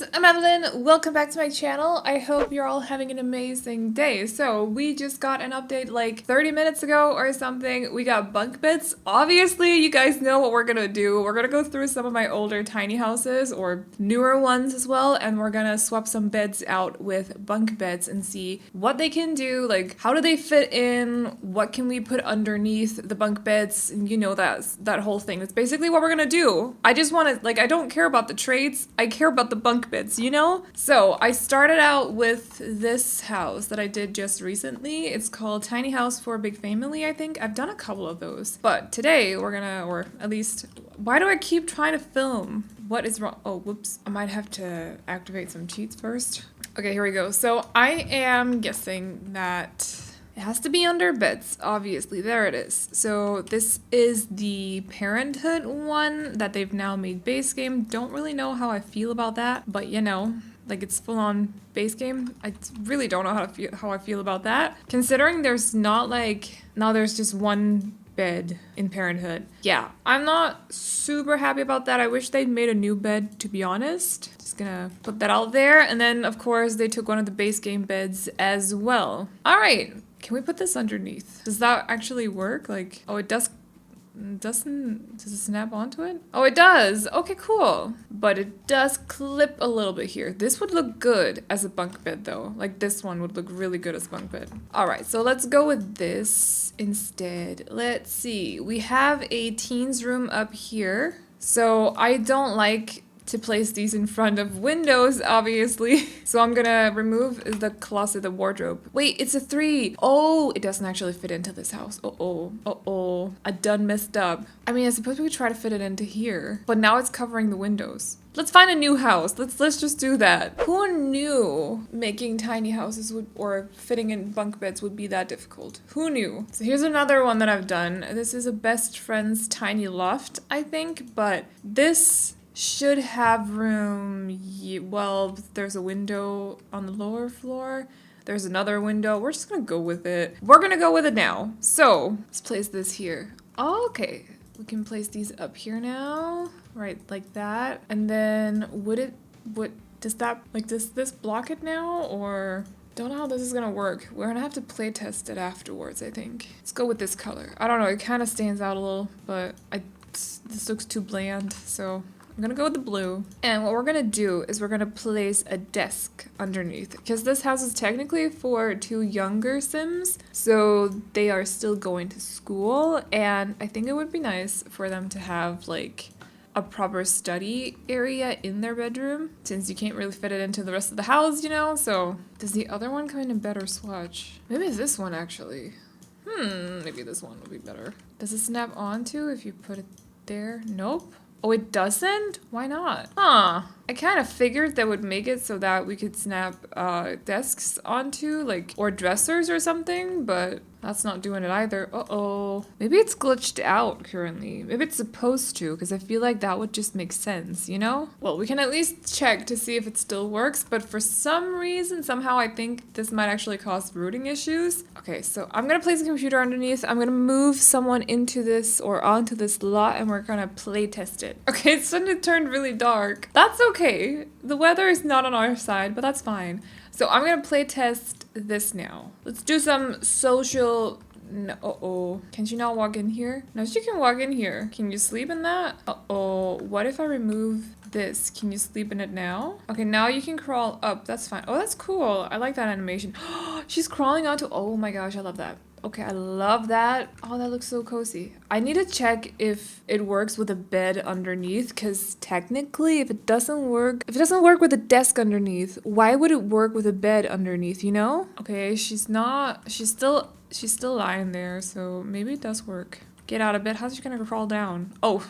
guys, I'm Aveline. Welcome back to my channel. I hope you're all having an amazing day. So we just got an update like 30 minutes ago or something. We got bunk beds. Obviously, you guys know what we're gonna do. We're gonna go through some of my older tiny houses or newer ones as well, and we're gonna swap some beds out with bunk beds and see what they can do, like how do they fit in, what can we put underneath the bunk beds, and you know that whole thing. That's basically what we're gonna do. I just want to, like, I don't care about the trades. I care about the bunk beds, you know? So I started out with this house that I did just recently. It's called Tiny House for a Big Family, I think. I've done a couple of those. But today we're gonna, or at least, why do I keep trying to film? What is wrong? Oh, whoops. I might have to activate some cheats first. Okay, here we go. So I am guessing that it has to be under beds, obviously. There it is. So this is the Parenthood one that they've now made base game. Don't really know how I feel about that, but you know, like it's full on base game. I really don't know how I feel about that. Considering there's not like, now there's just one bed in Parenthood. Yeah, I'm not super happy about that. I wish they'd made a new bed, to be honest. Just gonna put that out there. And then of course they took one of the base game beds as well. All right. Can we put this underneath? Does that actually work? Like, oh, it does. Does it snap onto it? Oh, it does. Okay, cool. But it does clip a little bit here. This would look good as a bunk bed though. Like this one would look really good as a bunk bed. All right, so let's go with this instead. Let's see. We have a teens room up here. So I don't like to place these in front of windows, obviously. So I'm gonna remove the closet, the wardrobe. Wait, it's a 3. Oh, it doesn't actually fit into this house. Uh-oh. I done messed up. I mean, I suppose we could try to fit it into here, but now it's covering the windows. Let's find a new house. Let's just do that. Who knew making tiny houses or fitting in bunk beds would be that difficult? Who knew? So here's another one that I've done. This is a best friend's tiny loft, I think, but this should have room. Well, there's a window on the lower floor. There's another window. We're just gonna go with it. We're gonna go with it now. So let's place this here. Oh, okay. We can place these up here now. Right, like that. And then does this block it now, or don't know how this is gonna work. We're gonna have to play test it afterwards, I think. Let's go with this color. I don't know, it kind of stands out a little, but this looks too bland, so I'm gonna go with the blue. And what we're gonna do is we're gonna place a desk underneath, because this house is technically for 2 younger Sims, so they are still going to school, and I think it would be nice for them to have like a proper study area in their bedroom, since you can't really fit it into the rest of the house, you know? So does the other one come in a better swatch? Maybe it's this one actually. Maybe this one would be better. Does it snap onto if you put it there? Nope. Oh, it doesn't? Why not? Huh. I kind of figured that would make it so that we could snap desks onto, like, or dressers or something, but that's not doing it either. Uh-oh. Maybe it's glitched out currently. Maybe it's supposed to, because I feel like that would just make sense, you know? Well, we can at least check to see if it still works, but for some reason, somehow I think this might actually cause routing issues. Okay, so I'm gonna place a computer underneath. I'm gonna move someone into this or onto this lot, and we're gonna play test it. Okay, it's starting to turn really dark. That's okay. The weather is not on our side, but that's fine. So I'm gonna play test this now. Let's do some social. No, uh-oh. Can you not walk in here? No, you can walk in here. Can you sleep in that? Uh-oh. What if I remove this? Can you sleep in it now? Okay, now you can crawl up. That's fine. Oh, that's cool. I like that animation. She's crawling onto. Oh my gosh, I love that. Okay, I love that. Oh, that looks so cozy. I need to check if it works with a bed underneath, because technically if it doesn't work with a desk underneath, why would it work with a bed underneath, you know? Okay, she's still lying there, so maybe it does work. Get out of bed. How's she gonna crawl down? Oh,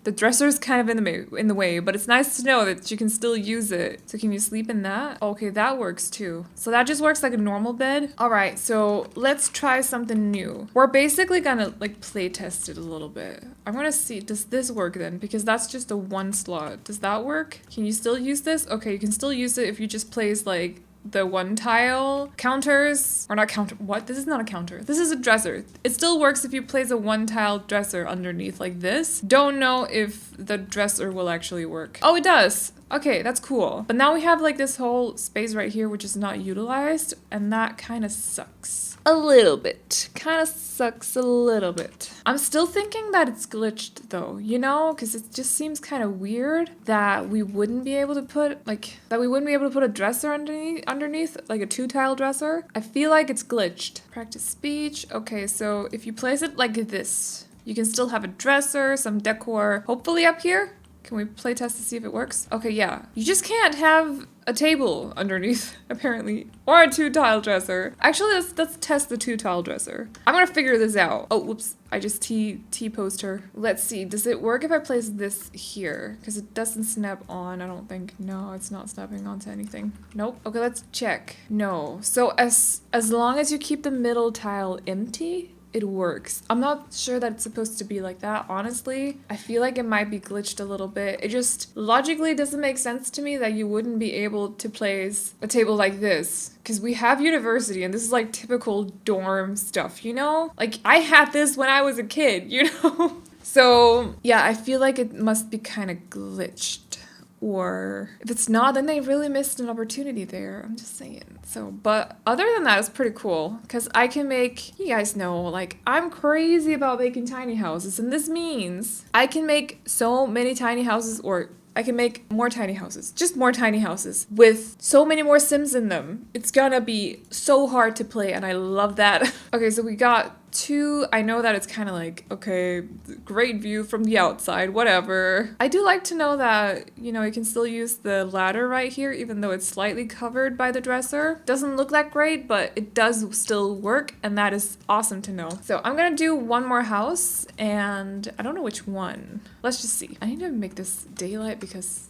the dresser's kind of in the way, but it's nice to know that you can still use it. So can you sleep in that? Okay, that works too. So that just works like a normal bed. All right, so let's try something new. We're basically gonna like play test it a little bit. I'm gonna see, does this work then? Because that's just a 1 slot. Does that work? Can you still use this? Okay, you can still use it if you just place like the 1 tile counters, or not counter, what? This is not a counter. This is a dresser. It still works if you place a 1 tile dresser underneath like this. Don't know if the dresser will actually work. Oh, it does. Okay, that's cool. But now we have like this whole space right here which is not utilized, and that kind of sucks. A little bit. Kind of sucks a little bit. I'm still thinking that it's glitched though, you know? Because it just seems kind of weird that we wouldn't be able to put a dresser underneath like a 2-tile dresser. I feel like it's glitched. Practice speech. Okay, so if you place it like this, you can still have a dresser, some decor, hopefully up here. Can we play test to see if it works? Okay, yeah. You just can't have a table underneath, apparently. Or a 2-tile dresser. Actually, let's test the 2-tile dresser. I'm gonna figure this out. Oh, whoops. I just T-posed her. Let's see. Does it work if I place this here? Because it doesn't snap on, I don't think. No, it's not snapping onto anything. Nope. Okay, let's check. No. So as long as you keep the middle tile empty, it works. I'm not sure that it's supposed to be like that, honestly. I feel like it might be glitched a little bit. It just logically doesn't make sense to me that you wouldn't be able to place a table like this. Because we have university and this is like typical dorm stuff, you know? Like I had this when I was a kid, you know? So yeah, I feel like it must be kind of glitched. Or if it's not, then they really missed an opportunity there. I'm just saying. So, but other than that, it's pretty cool because I can make, you guys know, like I'm crazy about making tiny houses, and this means I can make so many tiny houses, or I can make more tiny houses, just more tiny houses with so many more Sims in them. It's gonna be so hard to play, and I love that. Okay, so we got 2. I know that it's kind of like, okay, great view from the outside, whatever. I do like to know that, you know, you can still use the ladder right here, even though it's slightly covered by the dresser. Doesn't look that great, but it does still work, and that is awesome to know. So I'm gonna do one more house, and I don't know which one. Let's just see. I need to make this daylight because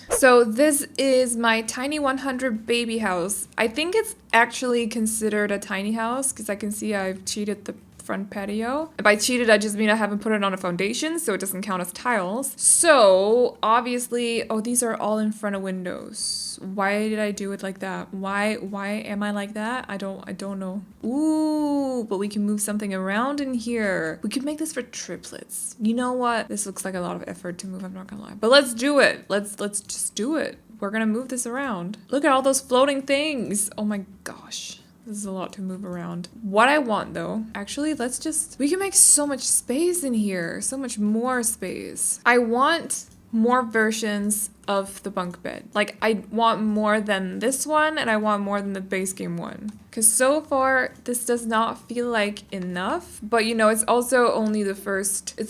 so this is my tiny 100 baby house. I think it's actually considered a tiny house because I can see I've cheated the front patio. And by cheated, I just mean I haven't put it on a foundation, so it doesn't count as tiles. So obviously, oh, these are all in front of windows. Why did I do it like that? Why am I like that? I don't know. Ooh, but we can move something around in here. We could make this for triplets. You know what? This looks like a lot of effort to move, I'm not gonna lie. But let's do it. Let's just do it. We're gonna move this around. Look at all those floating things. Oh my gosh. This is a lot to move around. What I want though, actually, we can make so much space in here. So much more space. I want more versions of the bunk bed. Like I want more than this one, and I want more than the base game one. Because so far, this does not feel like enough. But you know, it's also only it's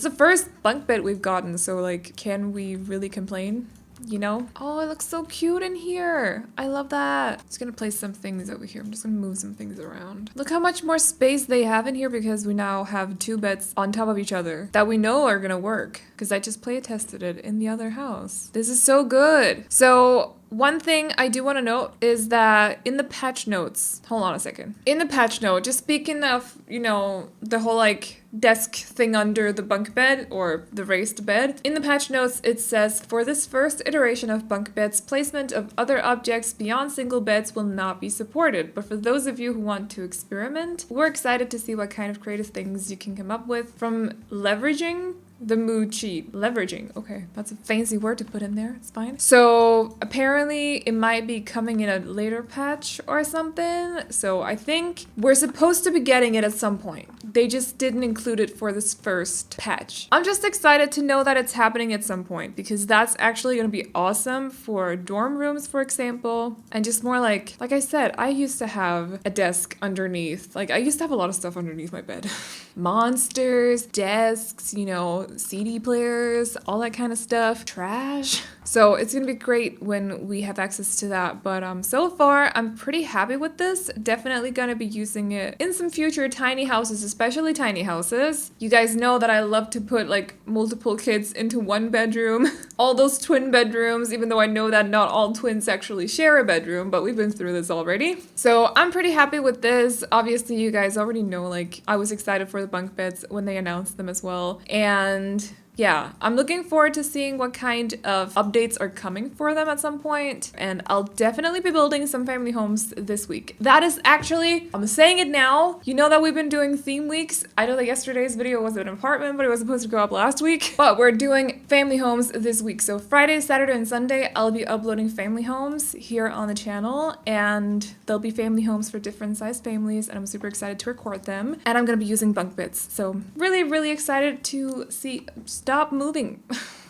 the first bunk bed we've gotten. So like, can we really complain? You know? Oh, it looks so cute in here. I love that. I'm just gonna place some things over here. I'm just gonna move some things around. Look how much more space they have in here because we now have 2 beds on top of each other that we know are gonna work because I just play tested it in the other house. This is so good. So one thing I do want to note is that in the patch notes, hold on a second. In the patch note, just speaking of, you know, the whole like desk thing under the bunk bed or the raised bed. In the patch notes, it says, for this first iteration of bunk beds, placement of other objects beyond single beds will not be supported. But for those of you who want to experiment, we're excited to see what kind of creative things you can come up with from leveraging the mood cheat. Leveraging. Okay, that's a fancy word to put in there. It's fine. So apparently it might be coming in a later patch or something. So I think we're supposed to be getting it at some point. They just didn't include it for this first patch. I'm just excited to know that it's happening at some point because that's actually going to be awesome for dorm rooms, for example. And just more like I said, I used to have a desk underneath. Like I used to have a lot of stuff underneath my bed. Monsters, desks, you know, CD players, all that kind of stuff, trash. So it's gonna be great when we have access to that. But so far, I'm pretty happy with this. Definitely gonna be using it in some future tiny houses, especially tiny houses. You guys know that I love to put like multiple kids into one bedroom. All those twin bedrooms, even though I know that not all twins actually share a bedroom, but we've been through this already. So I'm pretty happy with this. Obviously, you guys already know, like, I was excited for the bunk beds when they announced them as well. And yeah, I'm looking forward to seeing what kind of updates are coming for them at some point, and I'll definitely be building some family homes this week. That is actually, I'm saying it now, you know that we've been doing theme weeks. I know that yesterday's video was an apartment, but it was supposed to go up last week, but we're doing family homes this week. So Friday, Saturday, and Sunday, I'll be uploading family homes here on the channel, and there'll be family homes for different size families, and I'm super excited to record them. And I'm gonna be using bunk beds. So really excited to see, stop moving.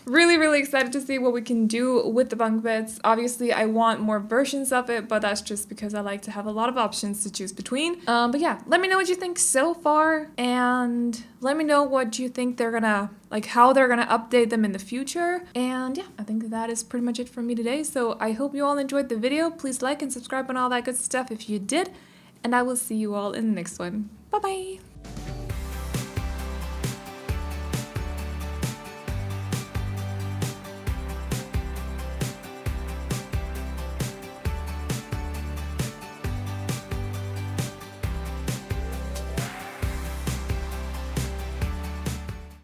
Really excited to see what we can do with the bunk beds. Obviously, I want more versions of it, but that's just because I like to have a lot of options to choose between. But yeah, let me know what you think so far, and let me know what you think they're gonna, like how they're gonna update them in the future. And yeah, I think that is pretty much it for me today. So I hope you all enjoyed the video. Please like and subscribe and all that good stuff if you did. And I will see you all in the next one. Bye bye!